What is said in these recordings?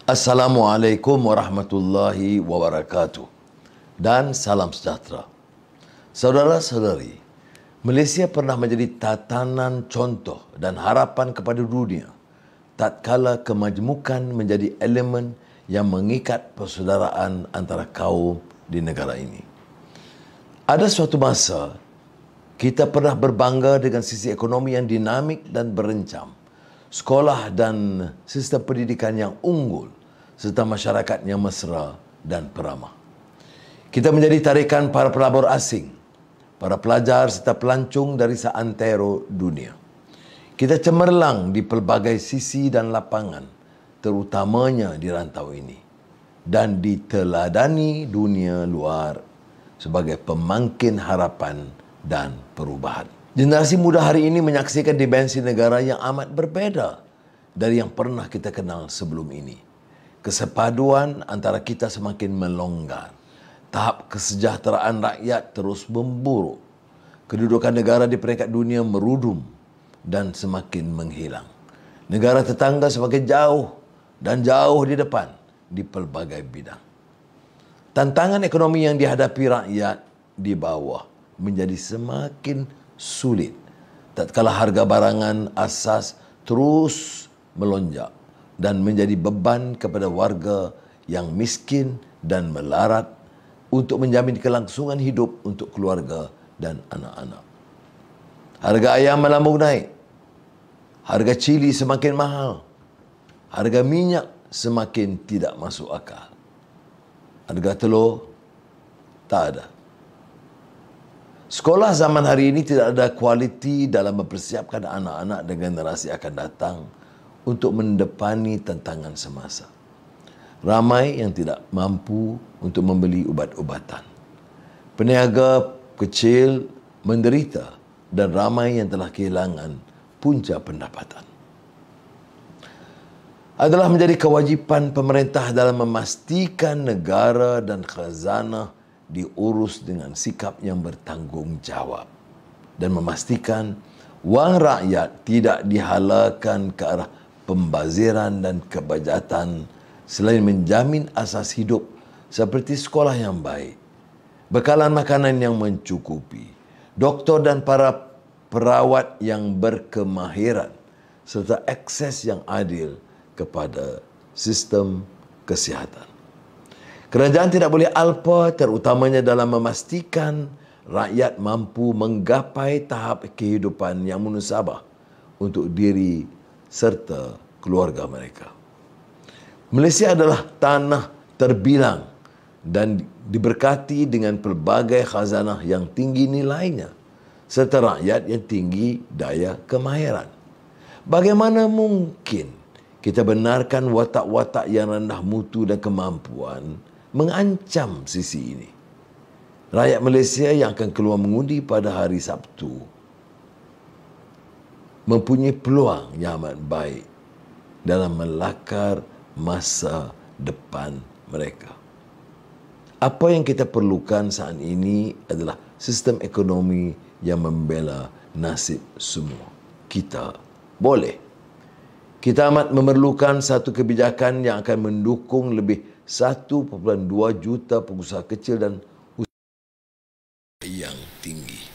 Assalamualaikum warahmatullahi wabarakatuh dan salam sejahtera. Saudara-saudari, Malaysia pernah menjadi tatanan contoh dan harapan kepada dunia tatkala kemajmukan menjadi elemen yang mengikat persaudaraan antara kaum di negara ini. Ada suatu masa, kita pernah berbangga dengan sisi ekonomi yang dinamik dan berencam, sekolah dan sistem pendidikan yang unggul, serta masyarakat yang mesra dan peramah. Kita menjadi tarikan para pelabur asing, para pelajar serta pelancong dari seantero dunia. Kita cemerlang di pelbagai sisi dan lapangan, terutamanya di rantau ini, dan diteladani dunia luar sebagai pemangkin harapan dan perubahan. Generasi muda hari ini menyaksikan dimensi negara yang amat berbeza dari yang pernah kita kenal sebelum ini. Kesepaduan antara kita semakin melonggar. Tahap kesejahteraan rakyat terus memburuk. Kedudukan negara di peringkat dunia merudum dan semakin menghilang. Negara tetangga semakin jauh dan jauh di depan di pelbagai bidang. Tantangan ekonomi yang dihadapi rakyat di bawah menjadi semakin sulit tatkala harga barangan asas terus melonjak dan menjadi beban kepada warga yang miskin dan melarat untuk menjamin kelangsungan hidup untuk keluarga dan anak-anak. Harga ayam melambung naik, harga cili semakin mahal, harga minyak semakin tidak masuk akal, harga telur tak ada. Sekolah zaman hari ini tidak ada kualiti dalam mempersiapkan anak-anak dan generasi akan datang untuk mendepani tantangan semasa. Ramai yang tidak mampu untuk membeli ubat-ubatan. Peniaga kecil menderita dan ramai yang telah kehilangan punca pendapatan. Adalah menjadi kewajipan pemerintah dalam memastikan negara dan khazanah diurus dengan sikap yang bertanggungjawab dan memastikan wang rakyat tidak dihalalkan ke arah pembaziran dan kebajatan selain menjamin asas hidup seperti sekolah yang baik, bekalan makanan yang mencukupi, doktor dan para perawat yang berkemahiran serta akses yang adil kepada sistem kesihatan. Kerajaan tidak boleh alpa terutamanya dalam memastikan rakyat mampu menggapai tahap kehidupan yang munasabah untuk diri serta keluarga mereka. Malaysia adalah tanah terbilang dan diberkati dengan pelbagai khazanah yang tinggi nilainya serta rakyat yang tinggi daya kemahiran. Bagaimana mungkin kita benarkan watak-watak yang rendah mutu dan kemampuan mengancam sisi ini? Rakyat Malaysia yang akan keluar mengundi pada hari Sabtu mempunyai peluang yang amat baik dalam melakar masa depan mereka. Apa yang kita perlukan saat ini adalah sistem ekonomi yang membela nasib semua. Kita boleh. Kita amat memerlukan satu kebijakan yang akan mendukung lebih 1.2 juta pengusaha kecil dan usaha yang tinggi.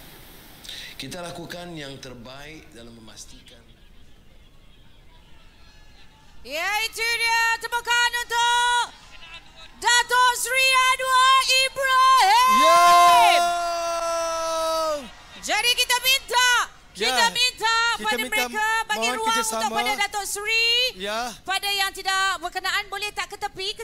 Kita lakukan yang terbaik dalam memastikan. Ya, itu dia tepukan untuk Dato' Sri Anwar Ibrahim. Yo! Jadi kita minta pada mereka bagi mohon ruang kerjasama. untuk pada Datuk Seri. Ya. Pada yang tidak berkenaan boleh tak ke tepi.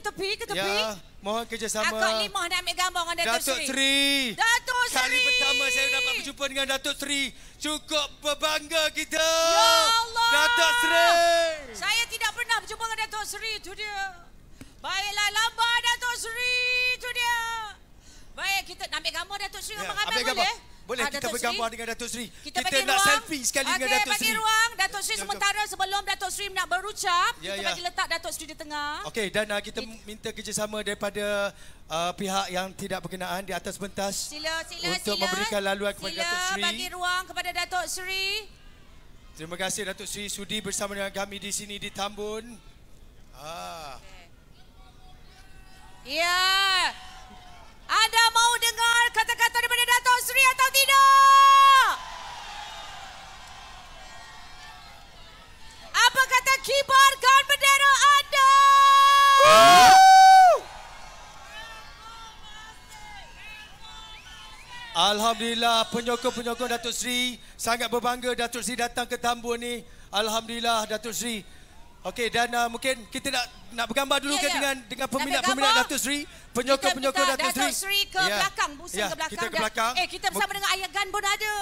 Ya, mohon kerjasama. Akak Limah nak ambil gambar dengan Datuk Datuk Seri. Seri. Datuk Seri. Kali pertama saya dapat berjumpa dengan Datuk Seri. Cukup berbangga kita. Ya Allah. Datuk Seri. Saya tidak pernah berjumpa dengan Datuk Seri. Itu dia. Baiklah, lambat Datuk Seri. Itu dia. Baik, kita nak ambil gambar Datuk Seri dengan Abang Ahmad boleh? Boleh, kita Datuk bergambar Seri. dengan Datuk Seri. Kita bagi nak ruang. selfie sekali dengan Datuk bagi Seri. ruang. Datuk Seri Jom, sementara sebelum Datuk Seri nak berucap, Ya, kita ya. bagi letak Datuk Seri di tengah. Okey, dan kita minta kerjasama daripada pihak yang tidak berkenaan di atas pentas. Sila. Untuk memberikan laluan kepada Datuk Seri. Sila bagi ruang kepada Datuk Seri. Terima kasih Datuk Seri sudi bersama dengan kami di sini di Tambun. Ya. Anda mau dengar kata-kata daripada Datuk Seri atau tidak? Apa kata kibarkan bendera anda? Alhamdulillah, penyokong-penyokong Datuk Seri sangat berbangga Datuk Seri datang ke Tambun ni. Alhamdulillah Datuk Seri. Okey, dan mungkin kita nak bergambar dulu Ya, ya. dengan peminat-peminat Datuk Seri, penyokong-penyokong Datuk Seri. Datuk Seri ke belakang, pusing ke belakang. Kita ke belakang. Kita bersama dengan Ayah Gan pun ada.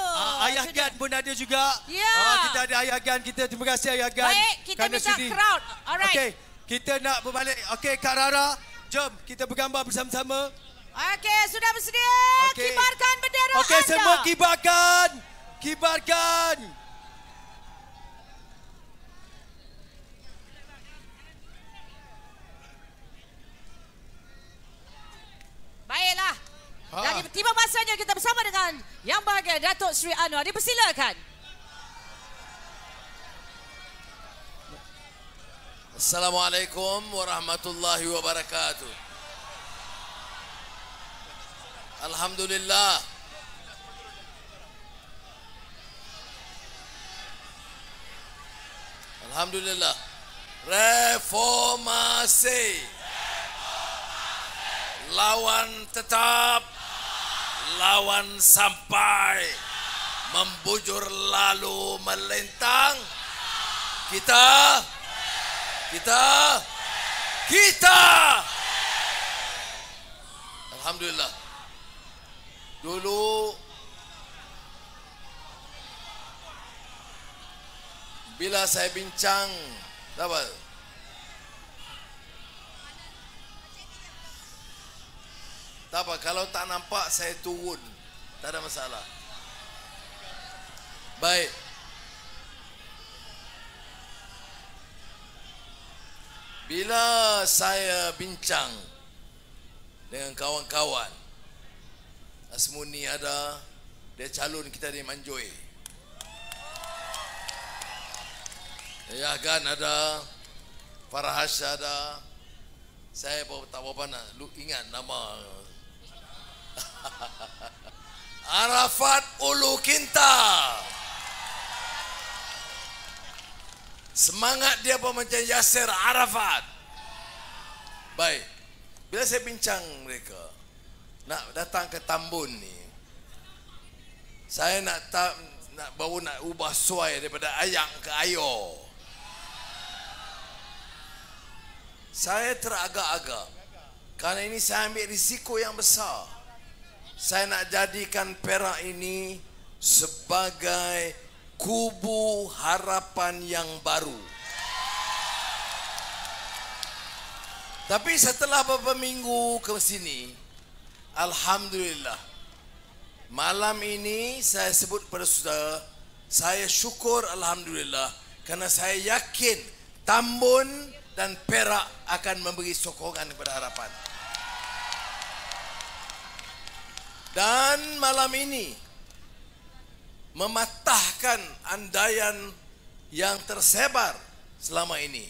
Ayah Gan pun ada juga. Ya. Kita ada Ayah Gan kita. Terima kasih Ayah Gan. Baik, kita kerana minta sudi. crowd. Alright. Okey, kita nak berbalik. Okey, Kak Rara, jom kita bergambar bersama-sama. Okey, sudah bersedia. Okey. Kibarkan bendera Okey, anda. semua kibarkan. Kibarkan. Baiklah. Dan tiba masanya kita bersama dengan Yang Bahagia Datuk Seri Anwar. Dipersilakan. Assalamualaikum warahmatullahi wabarakatuh. Alhamdulillah. Alhamdulillah. Reformasi. Lawan tetap. Lawan sampai. Membujur lalu melintang. Kita. Alhamdulillah. Dulu bila saya bincang, dapat tak apa, kalau tak nampak saya turun, tak ada masalah. Baik. Bila saya bincang dengan kawan-kawan, Asmuni ada, dia calon kita di Manjoi. Yahya Gan ada, Farahash ada. Saya tak apa-apa nak ingat nama. Arafat Ulu Kinta. Semangat dia pun macam Yasir Arafat. Baik. Bila saya bincang mereka nak datang ke Tambun ni, saya nak baru nak ubah suai daripada ayang ke ayo. Saya teragak-agak kerana ini saya ambil risiko yang besar. Saya nak jadikan Perak ini sebagai kubu harapan yang baru. Tapi setelah beberapa minggu ke sini, alhamdulillah, malam ini saya sebut pada saudara, saya syukur alhamdulillah kerana saya yakin Tambun dan Perak akan memberi sokongan kepada harapan. Dan malam ini mematahkan andaian yang tersebar selama ini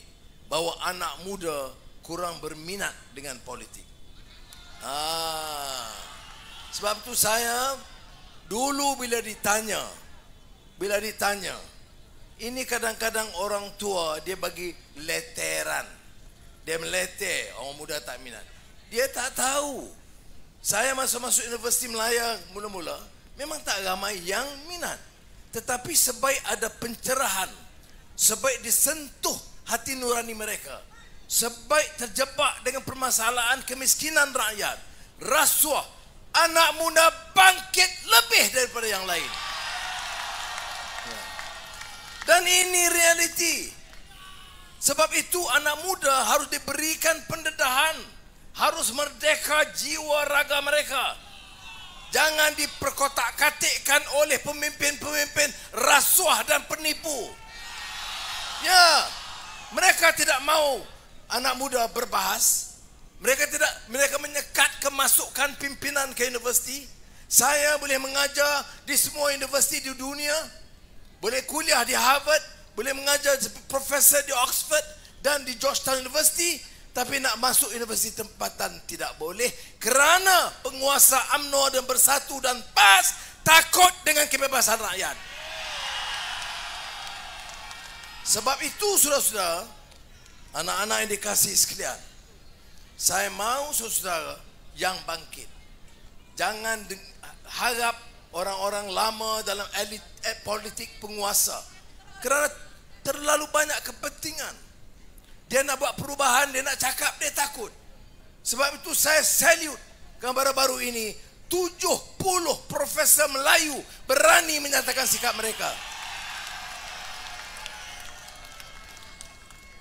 bahawa anak muda kurang berminat dengan politik. Sebab itu saya dulu bila ditanya, ini kadang-kadang orang tua dia bagi leteran, dia meleter, orang muda tak minat. Dia tak tahu. Saya masuk Universiti Melaya mula-mula memang tak ramai yang minat. Tetapi sebaik ada pencerahan sebaik disentuh hati nurani mereka, sebaik terjebak dengan permasalahan kemiskinan rakyat, rasuah, anak muda bangkit lebih daripada yang lain. Dan ini realiti. Sebab itu anak muda harus diberikan pendedahan, harus merdeka jiwa raga mereka. Jangan diperkotak-katikkan oleh pemimpin-pemimpin rasuah dan penipu. Ya, mereka tidak mau anak muda berbahas. Mereka menyekat kemasukan pimpinan ke universiti. Saya boleh mengajar di semua universiti di dunia, boleh kuliah di Harvard, boleh mengajar profesor di Oxford dan di Georgetown University, tapi nak masuk universiti tempatan tidak boleh kerana penguasa UMNO dan Bersatu dan PAS takut dengan kebebasan rakyat. Sebab itu saudara-saudara, anak-anak yang dikasihi sekalian, saya mau saudara yang bangkit. Jangan harap orang-orang lama dalam elit politik penguasa, kerana terlalu banyak kepentingan. Dia nak buat perubahan, dia nak cakap, dia takut. Sebab itu saya salute baru-baru ini 70 profesor Melayu berani menyatakan sikap mereka.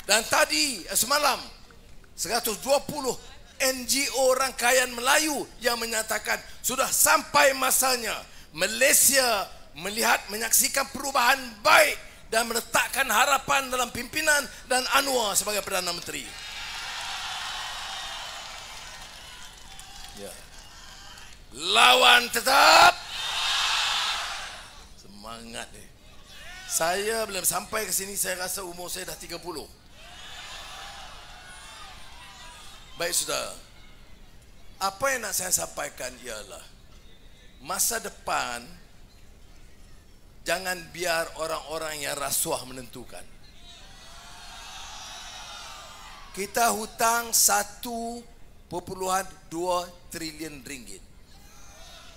Dan tadi semalam 120 NGO rangkaian Melayu yang menyatakan sudah sampai masanya Malaysia menyaksikan perubahan baik dan meletakkan harapan dalam pimpinan dan Anwar sebagai Perdana Menteri. Ya. Lawan tetap. Semangat ni. Saya belum sampai ke sini, saya rasa umur saya dah 30. Baik saudara, apa yang nak saya sampaikan ialah masa depan jangan biar orang-orang yang rasuah menentukan. Kita hutang 1.2 trilion ringgit.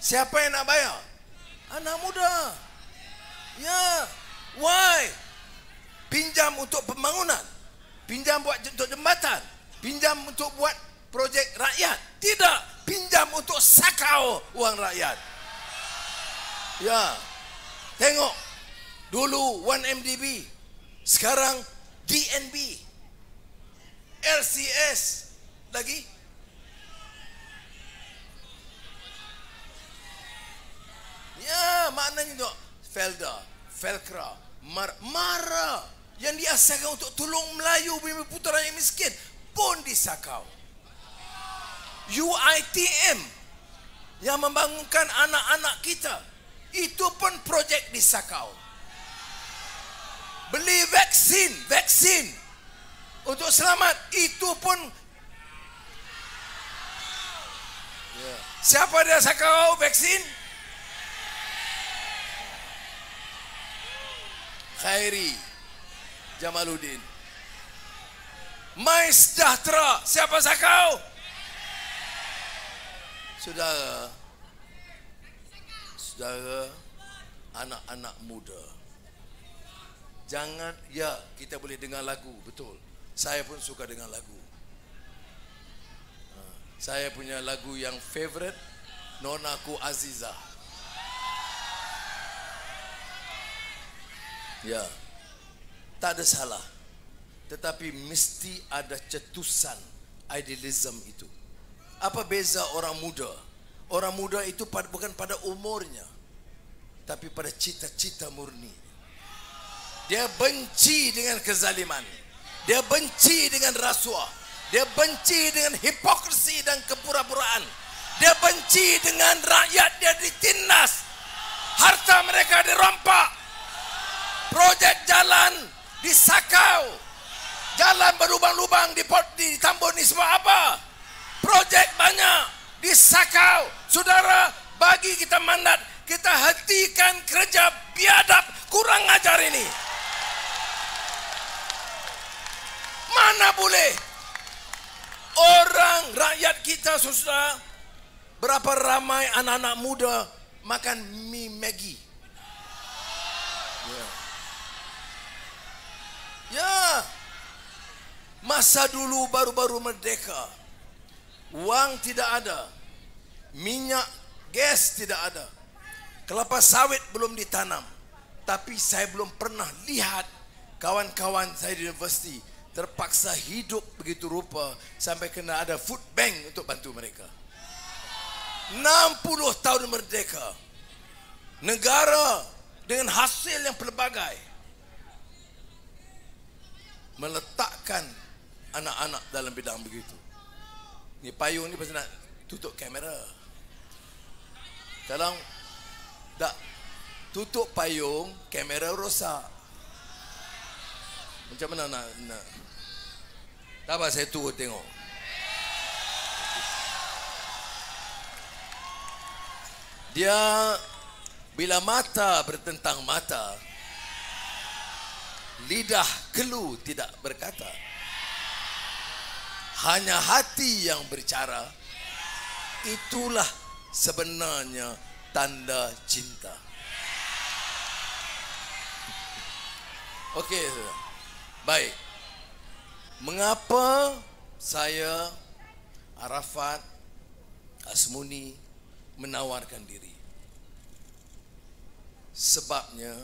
Siapa yang nak bayar? Anak muda. Ya. Why? Pinjam untuk pembangunan, pinjam buat untuk jembatan, pinjam untuk buat projek rakyat. Tidak, pinjam untuk sakau wang rakyat. Ya. Tengok, dulu 1MDB, sekarang DNB, LCS lagi. Ya, maknanya tu Felda, Felkra, Mara yang diasaskan untuk tolong Melayu bumi putera yang miskin pun disakau. UiTM yang membangunkan anak-anak kita, itu pun projek disakau. Beli vaksin untuk selamat, itu pun. Siapa dia sakau vaksin? Khairi Jamaluddin. My Sejahtera, siapa sakau? Saudara, anak-anak muda, jangan, ya kita boleh dengar lagu, betul. Saya pun suka dengar lagu. Saya punya lagu yang favorite, Nonaku Aziza. Ya, tak ada salah. Tetapi mesti ada cetusan idealism itu. Apa beza orang muda? Orang muda itu bukan pada umurnya, tapi pada cita-cita murni. Dia benci dengan kezaliman, dia benci dengan rasuah, dia benci dengan hipokrisi dan kepura-puraan, dia benci dengan rakyat dia ditindas, harta mereka dirampak, projek jalan disakau, jalan berlubang-lubang ditambun ni semua apa? Projek banyak disakau. Saudara, bagi kita mandat, kita hentikan kerja biadab kurang ajar ini. Mana boleh orang rakyat kita, saudara, berapa ramai anak-anak muda makan mie Maggi. Ya. Masa dulu baru-baru merdeka. Wang tidak ada. Minyak, gas tidak ada. Kelapa sawit belum ditanam. Tapi saya belum pernah lihat kawan-kawan saya di universiti terpaksa hidup begitu rupa sampai kena ada food bank untuk bantu mereka. 60 tahun merdeka. Negara dengan hasil yang pelbagai meletakkan anak-anak dalam bidang begitu. Ni payung ni pasti nak tutup kamera. Kalau tak tutup payung, kamera rosak. Macam mana nak tak apa, saya turun tengok. Dia bila mata bertentang mata, lidah kelu tidak berkata. Hanya hati yang berbicara. Itulah sebenarnya tanda cinta. Okey, baik. Mengapa saya, Arafat, Asmuni menawarkan diri? Sebabnya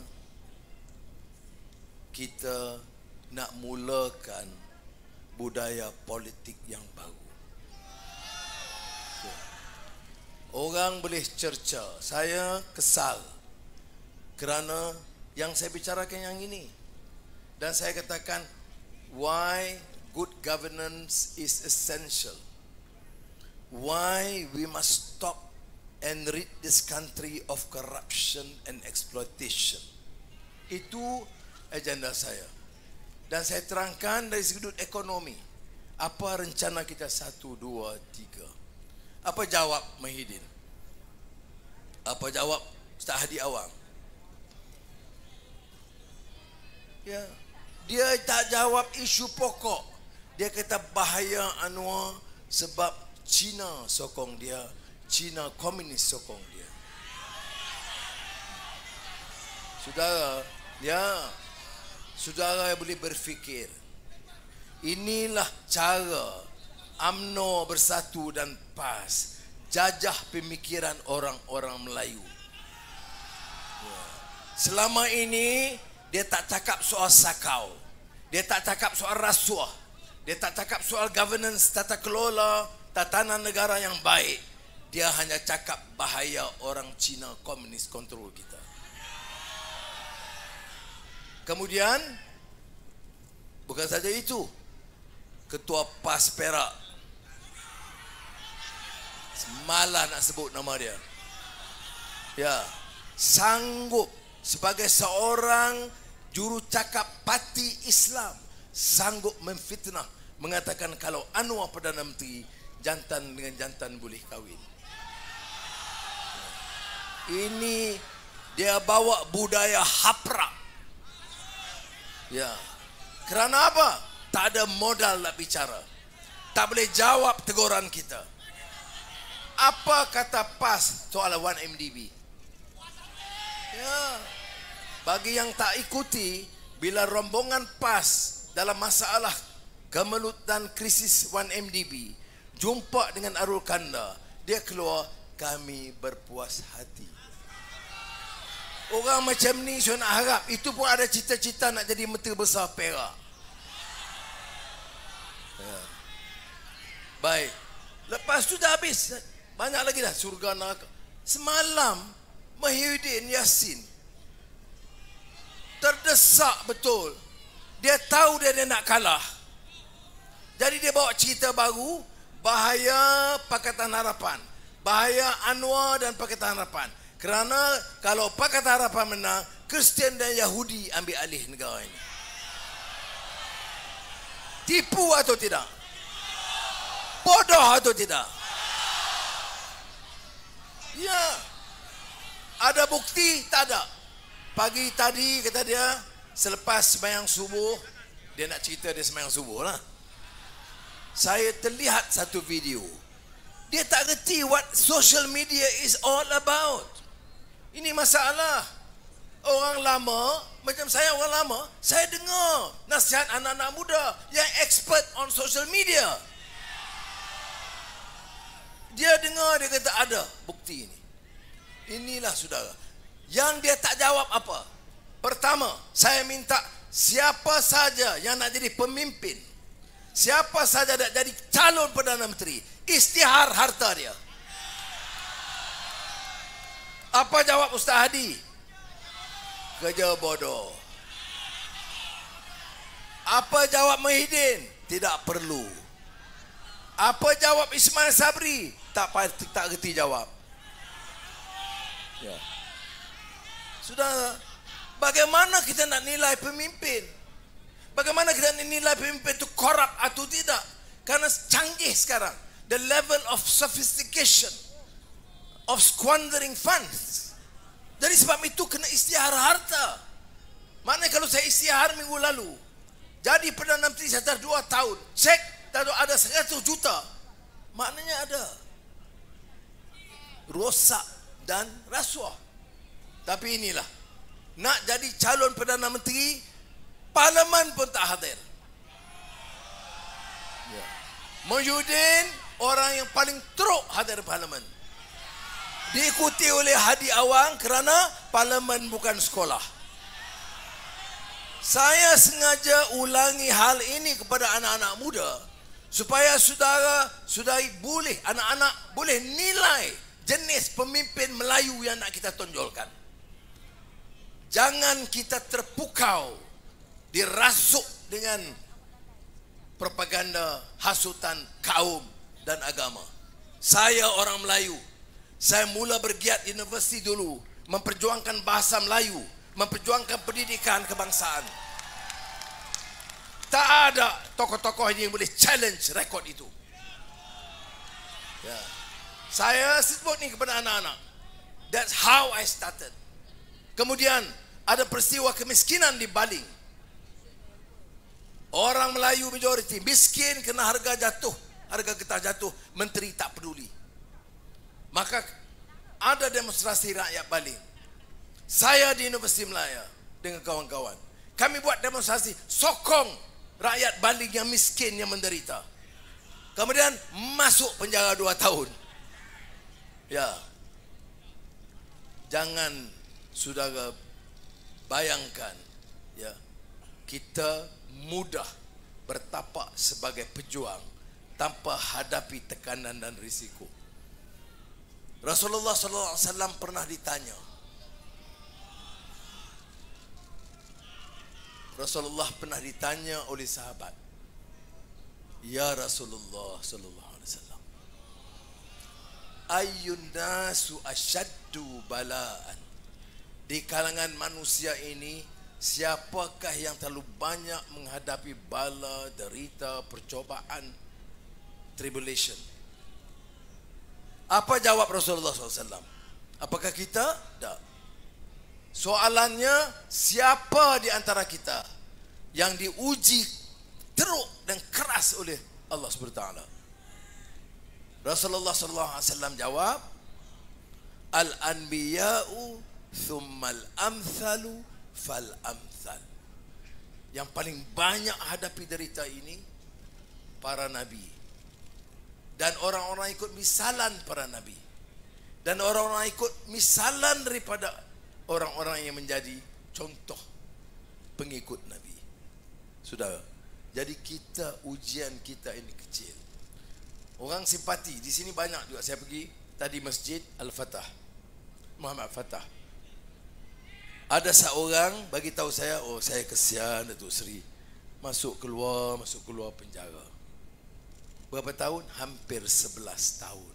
kita nak mulakan budaya politik yang baru. Orang boleh cerca. Saya kesal kerana yang saya bicarakan yang ini. Dan saya katakan, why good governance is essential. Why we must stop and rid this country of corruption and exploitation. Itu agenda saya. Dan saya terangkan dari sudut ekonomi. Apa rencana kita 1, 2, 3. Apa jawab Mahidin? Apa jawab Ustaz Hadi Awang? Ya, dia tak jawab isu pokok. Dia kata bahaya Anwar sebab Cina sokong dia. Cina komunis sokong dia. Saudara, ya, saudara boleh berfikir. Inilah cara UMNO bersatu dan PAS jajah pemikiran orang-orang Melayu. Selama ini dia tak cakap soal sakau. Dia tak cakap soal rasuah. Dia tak cakap soal governance, tata kelola, tatanan negara yang baik. Dia hanya cakap bahaya orang Cina komunis kontrol kita. Kemudian, bukan saja itu, Ketua PAS Perak, malah nak sebut nama dia, ya, sanggup sebagai seorang juru cakap parti Islam, sanggup memfitnah, mengatakan kalau Anwar Perdana Menteri, jantan dengan jantan boleh kahwin. Ini dia bawa budaya haprak. Ya. Kerana apa? Tak ada modal nak bicara. Tak boleh jawab teguran kita. Apa kata PAS soal 1MDB? Ya. Bagi yang tak ikuti, bila rombongan PAS dalam masalah kemelut dan krisis 1MDB jumpa dengan Arul Kanda, dia keluar, kami berpuas hati. Orang macam ni saya nak harap, itu pun ada cita-cita nak jadi Menteri Besar Perak. Ya. Baik. Lepas tu dah habis. Banyak lagi dah surga neraka. Semalam Mahidin Yassin terdesak betul. Dia tahu dia nak kalah. Jadi dia bawa cerita baru, bahaya Pakatan Harapan, bahaya Anwar dan Pakatan Harapan. Kerana kalau Pakatan Harapan menang, Kristian dan Yahudi ambil alih negara ini. Tipu atau tidak? Bodoh atau tidak? Ya. Ada bukti? Tak ada. Pagi tadi kata dia, selepas sembahyang subuh, dia nak cerita dia sembahyang subuh lah. Saya terlihat satu video. Dia tak reti what social media is all about. Ini masalah. orang lama, macam saya orang lama, saya dengar nasihat anak-anak muda yang expert on social media. Dia dengar, dia kata ada bukti ini. Inilah saudara. Yang dia tak jawab apa? Pertama, saya minta siapa saja yang nak jadi pemimpin, siapa saja nak jadi calon Perdana Menteri, isytihar harta dia. Apa jawab Ustaz Hadi? Kerja bodoh. Apa jawab Muhyiddin? Tidak perlu. Apa jawab Ismail Sabri? Tak kerti jawab. Ya. Sudah, bagaimana kita nak nilai pemimpin? Bagaimana kita nak nilai pemimpin itu korup atau tidak? Karena canggih sekarang. The level of sophistication of squandering funds. Jadi sebab itu kena isytihar harta. Maknanya kalau saya isytihar minggu lalu, jadi Perdana Menteri setelah 2 tahun, cek ada 100 juta. Maknanya ada rosak dan rasuah. Tapi inilah, nak jadi calon Perdana Menteri, Parlimen pun tak hadir. Ya. Muhyiddin orang yang paling teruk hadir Parlimen. Diikuti oleh Hadi Awang kerana Parlimen bukan sekolah. Saya sengaja ulangi hal ini kepada anak-anak muda supaya saudara-saudari boleh, anak-anak boleh nilai jenis pemimpin Melayu yang nak kita tonjolkan. Jangan kita terpukau, dirasuk dengan propaganda hasutan kaum dan agama. Saya orang Melayu. Saya mula bergiat universiti dulu, memperjuangkan bahasa Melayu, memperjuangkan pendidikan kebangsaan. Tak ada tokoh-tokoh yang boleh challenge rekod itu. Ya. Saya sebut ni kepada anak-anak. That's how I started. Kemudian ada peristiwa kemiskinan di Baling. Orang Melayu majoriti miskin, kena harga jatuh, harga getah jatuh, menteri tak peduli. Maka ada demonstrasi rakyat Baling. Saya di Universiti Melaya dengan kawan-kawan, kami buat demonstrasi sokong rakyat Baling yang miskin, yang menderita. Kemudian masuk penjara 2 tahun. Ya, jangan saudara bayangkan, ya, kita mudah bertapak sebagai pejuang tanpa hadapi tekanan dan risiko. Rasulullah SAW pernah ditanya. Rasulullah pernah ditanya oleh sahabat, ya Rasulullah SAW, ayyun nasu asyaddu balaan, di kalangan manusia ini siapakah yang terlalu banyak menghadapi bala, derita, percobaan, tribulation? Apa jawab Rasulullah SAW? Apakah kita? Tak. Soalannya, siapa di antara kita yang diuji teruk dan keras oleh Allah SWT? Rasulullah SAW jawab, al-anbiya'u thummal amthalu fal amthal. Yang paling banyak hadapi derita ini para nabi, dan orang-orang ikut misalan para nabi, dan orang-orang ikut misalan daripada orang-orang yang menjadi contoh pengikut nabi. Saudara, jadi kita, ujian kita ini kecil. Orang simpati di sini banyak juga. Saya pergi tadi Masjid Al-Fatah, Muhammad Fatah. Ada seorang bagi tahu saya, oh saya kesian Datuk Seri, masuk keluar penjara. Berapa tahun? Hampir 11 tahun.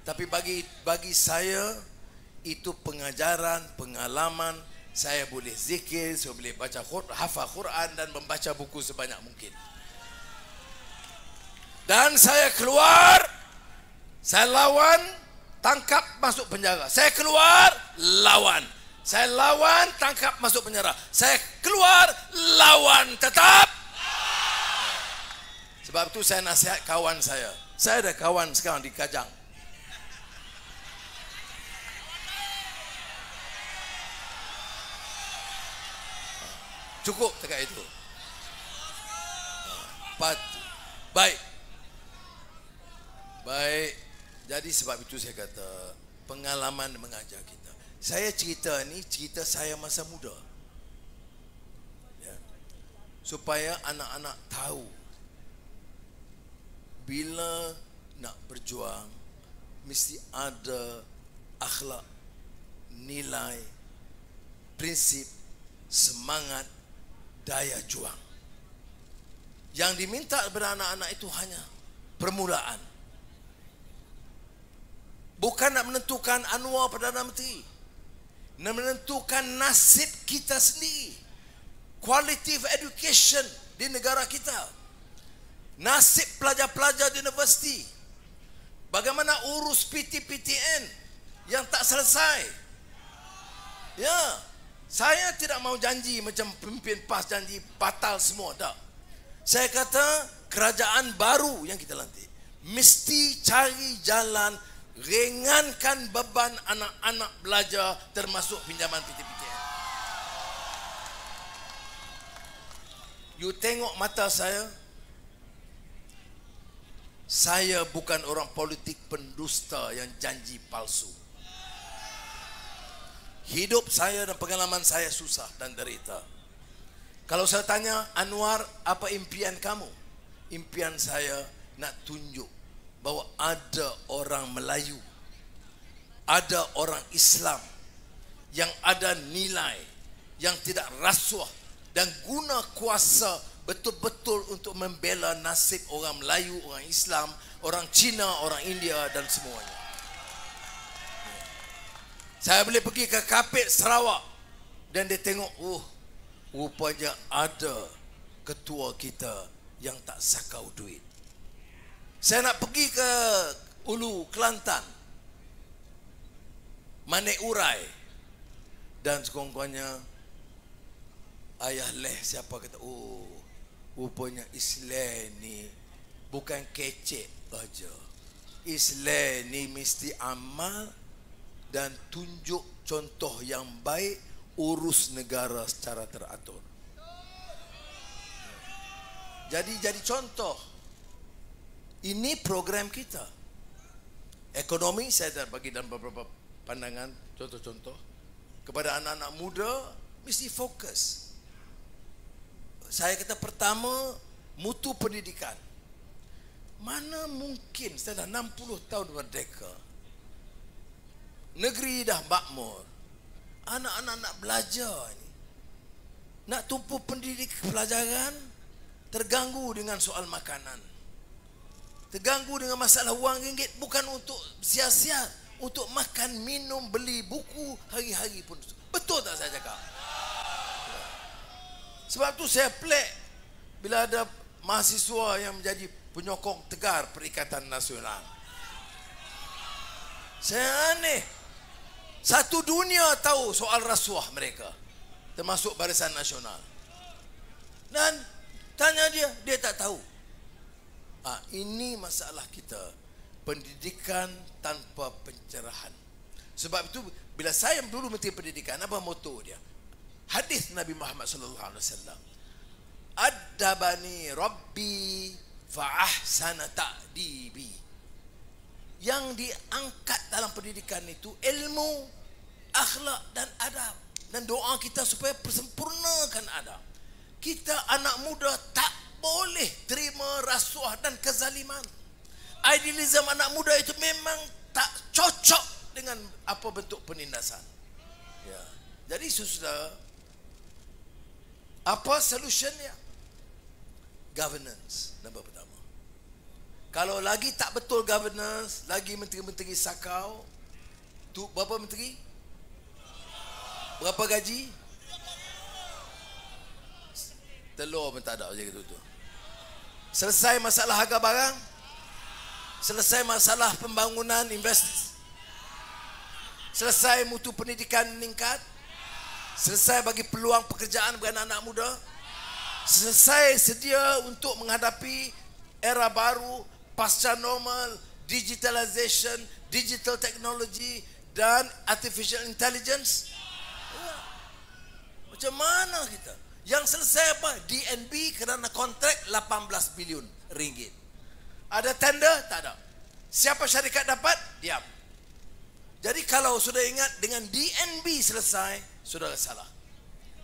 Tapi bagi saya itu pengajaran, pengalaman. Saya boleh zikir, saya boleh baca hafal Quran dan membaca buku sebanyak mungkin. Dan saya keluar, saya lawan, tangkap, masuk penjara. Saya keluar, lawan. Saya lawan, tangkap, masuk penjara. Saya keluar, lawan, tetap. Sebab itu saya nasihat kawan saya. Saya ada kawan sekarang di Kajang. Cukup dekat itu. Baik. Baik. Jadi sebab itu saya kata pengalaman mengajar kita. Saya cerita ni cerita saya masa muda. Ya. Supaya anak-anak tahu bila nak berjuang mesti ada akhlak, nilai, prinsip, semangat, daya juang. Yang diminta kepada anak-anak itu hanya permulaan. Bukan nak menentukan Anwar Perdana Menteri, nak menentukan nasib kita sendiri. Quality of education di negara kita, nasib pelajar-pelajar di universiti, bagaimana urus PT-PTN yang tak selesai. Ya, saya tidak mau janji macam pemimpin PAS janji batal semua, tak. Saya kata kerajaan baru yang kita lantik mesti cari jalan ringankan beban anak-anak belajar termasuk pinjaman PT-PTN. You tengok mata saya bukan orang politik pendusta yang janji palsu. Hidup saya dan pengalaman saya susah dan derita. Kalau saya tanya, Anwar, apa impian kamu? Impian saya nak tunjuk bahawa ada orang Melayu, ada orang Islam yang ada nilai, yang tidak rasuah dan guna kuasa betul-betul untuk membela nasib orang Melayu, orang Islam, orang Cina, orang India dan semuanya. Saya boleh pergi ke Kapit Sarawak dan dia tengok, rupanya ada ketua kita yang tak sakau duit. Saya nak pergi ke Ulu Kelantan, Manik Urai, dan sekongkongnya ayah leh siapa kata, rupanya Islam ni bukan kecek aja. Islam ni mesti amal dan tunjuk contoh yang baik, urus negara secara teratur. Jadi contoh. Ini program kita. Ekonomi saya dah bagi dalam beberapa pandangan, contoh-contoh. Kepada anak-anak muda, mesti fokus. Saya kata pertama, mutu pendidikan. Mana mungkin setelah 60 tahun merdeka, negeri dah makmur, anak-anak nak belajar ni, nak tumpu pendidikan pelajaran, terganggu dengan soal makanan, terganggu dengan masalah wang ringgit, bukan untuk sia-sia, untuk makan, minum, beli buku hari-hari pun. Betul tak saya cakap? Sebab tu saya pelik bila ada mahasiswa yang menjadi penyokong tegar Perikatan Nasional. Saya aneh. Satu dunia tahu soal rasuah mereka, termasuk Barisan Nasional. Dan tanya dia tak tahu. Ini masalah kita, pendidikan tanpa pencerahan. Sebab itu bila saya dulu Menteri Pendidikan, apa moto dia? Hadis Nabi Muhammad sallallahu alaihi wasallam. Adabani Rabbi fa ahsana ta'dibi. Yang diangkat dalam pendidikan itu ilmu, akhlak dan adab. Dan doa kita supaya persempurnakan adab. Kita anak muda tak boleh terima rasuah dan kezaliman. Idealism anak muda itu memang tak cocok dengan apa bentuk penindasan. Ya. Jadi saudara, apa solutionnya? Governance nombor pertama. Kalau lagi tak betul governance, lagi menteri-menteri sakau, tu berapa menteri? Berapa gaji? Telur pun tak ada je gitu tu. Selesai masalah harga barang, selesai masalah pembangunan investasi, selesai mutu pendidikan meningkat, selesai bagi peluang pekerjaan bagi anak-anak muda, selesai sedia untuk menghadapi era baru pasca normal, digitalization, digital technology dan artificial intelligence. Macam mana kita? Yang selesai apa? DNB kerana kontrak 18 bilion ringgit. Ada tender? Tak ada. Siapa syarikat dapat? Diam. Jadi kalau sudah ingat dengan DNB selesai, sudah salah.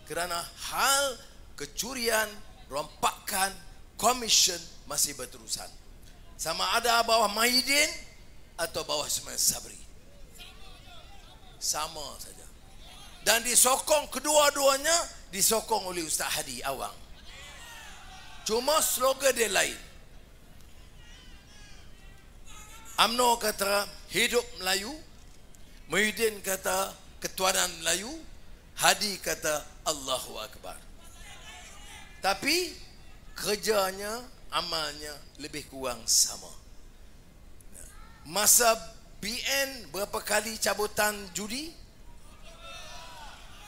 Kerana hal kecurian, rompakan, komisen masih berterusan. Sama ada bawah Mahidin atau bawah Ismail Sabri. Sama saja. Dan disokong kedua-duanya, disokong oleh Ustaz Hadi Awang. Cuma slogan dia lain. UMNO kata hidup Melayu, Muhyiddin kata ketuanan Melayu, Hadi kata Allahu Akbar. Tapi kerjanya, amalnya lebih kurang sama. Masa BN berapa kali cabutan judi?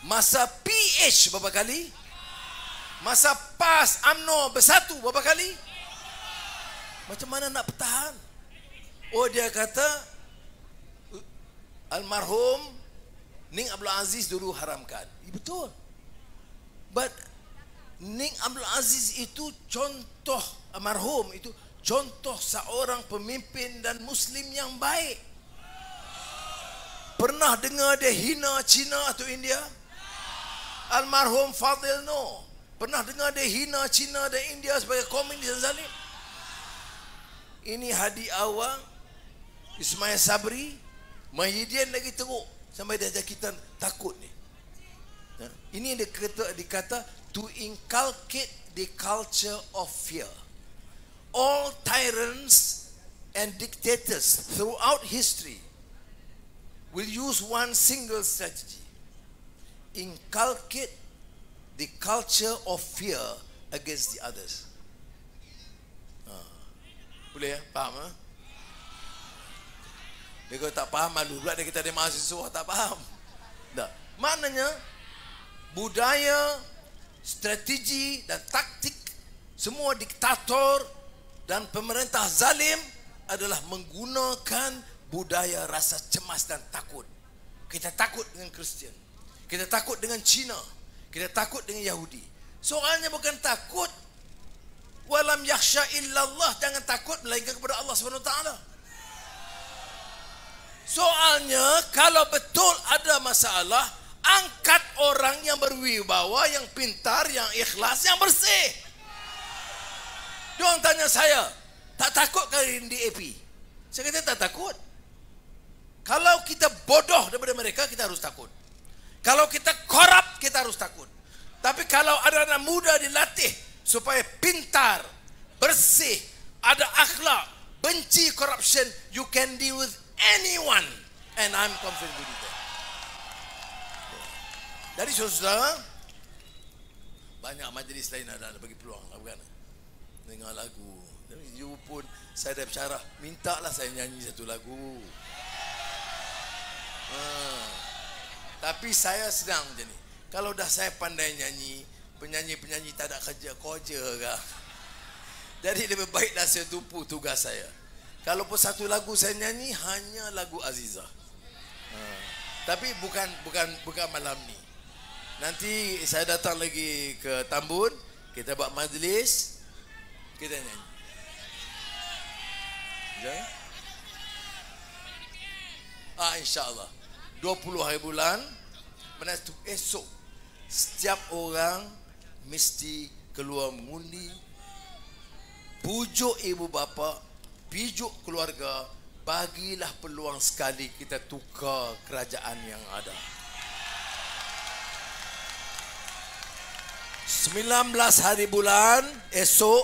Masa PH berapa kali? Masa PAS UMNO bersatu berapa kali? Macam mana nak bertahan? Oh, dia kata almarhum Ning Abdul Aziz dulu haramkan. Betul. But Ning Abdul Aziz itu contoh, almarhum itu contoh seorang pemimpin dan Muslim yang baik. Pernah dengar dia hina Cina atau India? Almarhum Fadil no. Pernah dengar dia hina Cina dan India sebagai komunis dan zalim? Ini Hadi Awang, Ismail Sabri, Muhyiddin lagi teruk sampai dia kita takut ni. Ini dikata to inculcate the culture of fear. All tyrants and dictators throughout history will use one single strategy. Inculcate the culture of fear against the others. Boleh ya? Faham? Dia kalau tak faham, malu pula dia kita ada mahasiswa tak faham. Tak. Maknanya budaya, strategi dan taktik semua diktator dan pemerintah zalim adalah menggunakan budaya rasa cemas dan takut. Kita takut dengan Kristian, kita takut dengan Cina, kita takut dengan Yahudi. Soalnya bukan takut walam yakhsha illallah, jangan takut melainkan kepada Allah SWT. Soalnya kalau betul ada masalah, angkat orang yang berwibawa, yang pintar, yang ikhlas, yang bersih. Diorang tanya saya, tak takut ke DAP? Saya kata tak takut. Kalau kita bodoh daripada mereka, kita harus takut. Kalau kita korup, kita harus takut. Tapi kalau ada anak muda dilatih supaya pintar, bersih, ada akhlak, benci corruption, you can deal with anyone, and I'm confident with that. Jadi saudara, banyak majlis lain ada bagi peluang, bukan? Dengar lagu. You pun saya dah bersyarah, mintalah saya nyanyi satu lagu. Tapi saya sedang macam ni. Kalau dah saya pandai nyanyi, penyanyi-penyanyi tak ada kerja ke? Jadi lebih baik dah saya tumpu tugas saya. Kalau pun satu lagu saya nyanyi, hanya lagu Aziza. Tapi bukan malam ni. Nanti saya datang lagi ke Tambun, kita buat majlis, kita nyanyi. InsyaAllah 20 hari bulan, esok setiap orang mesti keluar mengundi, pujuk ibu bapa, pijuk keluarga, bagilah peluang sekali kita tukar kerajaan yang ada. 19 hari bulan, esok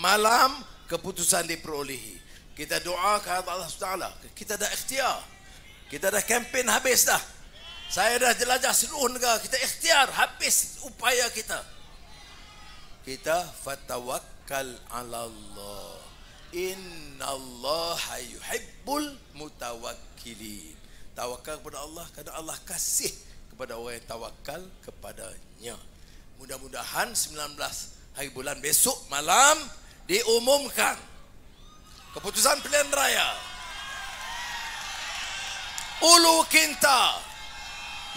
malam keputusan diperolehi. Kita doa kepada Allah SWT. Kita dah ikhtiar. Kita dah kempen habis dah. Saya dah jelajah seluruh negara. Kita ikhtiar habis upaya kita. Kita fatawakkal ala Allah. Innallaha yuhibbul mutawakkilin. Tawakal kepada Allah kerana Allah kasih kepada orang yang tawakal kepadanya. Mudah-mudahan 19 hari bulan besok malam diumumkan keputusan pilihan raya. Ulu Kinta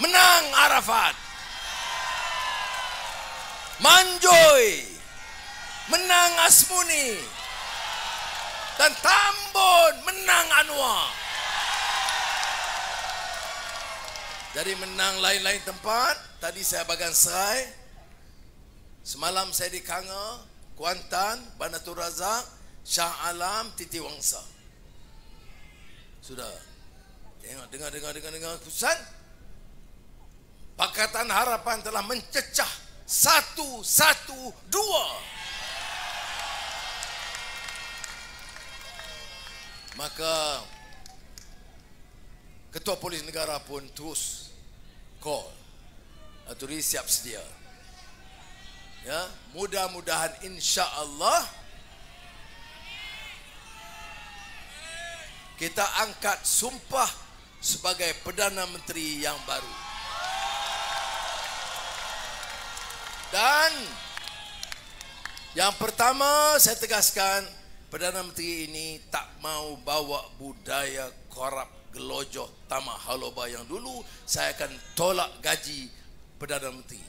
menang Arafat. Manjoy menang Asmuni, dan Tambun menang Anwar. Jadi menang lain-lain tempat. Tadi saya Bagan Serai, semalam saya di Kanga, Kuantan, Banatul Razak, Shah Alam, Titi Wangsa. Sudah. Tengok, dengar keputusan. Pakatan Harapan telah mencecah 1-1-2. Maka Ketua Polis Negara pun terus call, Aturi siap sedia. Ya, mudah-mudahan insya-Allah kita angkat sumpah sebagai Perdana Menteri yang baru. Dan yang pertama saya tegaskan, Perdana Menteri ini tak mau bawa budaya korup, gelojoh, tamak haloba yang dulu. Saya akan tolak gaji Perdana Menteri.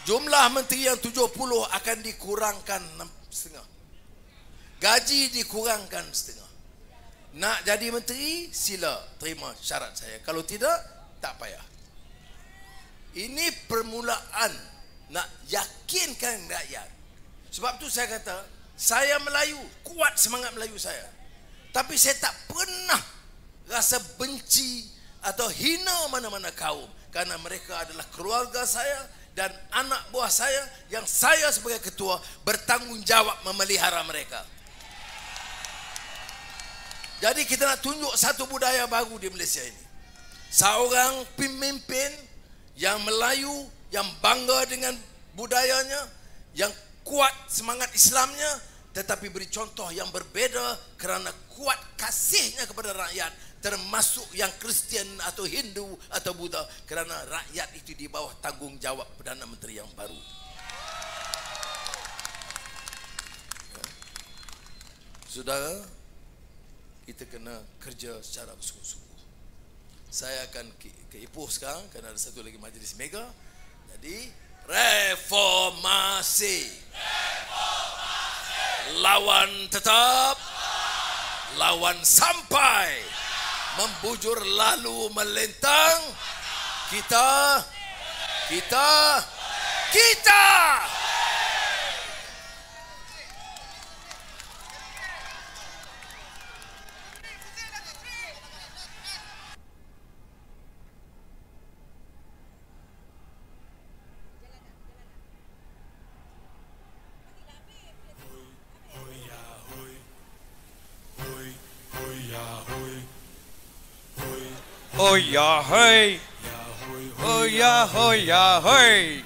Jumlah menteri yang 70 akan dikurangkan 6,5. Gaji dikurangkan setengah. Nak jadi menteri, sila terima syarat saya. Kalau tidak, tak payah. Ini permulaan nak yakinkan rakyat. Sebab tu saya kata, saya Melayu, kuat semangat Melayu saya. Tapi saya tak pernah rasa benci atau hina mana-mana kaum. Kerana mereka adalah keluarga saya dan anak buah saya yang saya sebagai ketua bertanggungjawab memelihara mereka. Jadi kita nak tunjuk satu budaya baru di Malaysia ini. Seorang pemimpin yang Melayu, yang bangga dengan budayanya, yang kuat semangat Islamnya, tetapi beri contoh yang berbeda kerana kuat kasihnya kepada rakyat, termasuk yang Kristian atau Hindu atau Buddha, kerana rakyat itu di bawah tanggungjawab Perdana Menteri yang baru. Saudara, kita kena kerja secara bersungguh-sungguh. Saya akan ke Ipoh sekarang kerana ada satu lagi majlis mega. Jadi reformasi. Lawan tetap, lawan sampai, membujur lalu melintang. Kita. Oh ya hey, oh ya hey.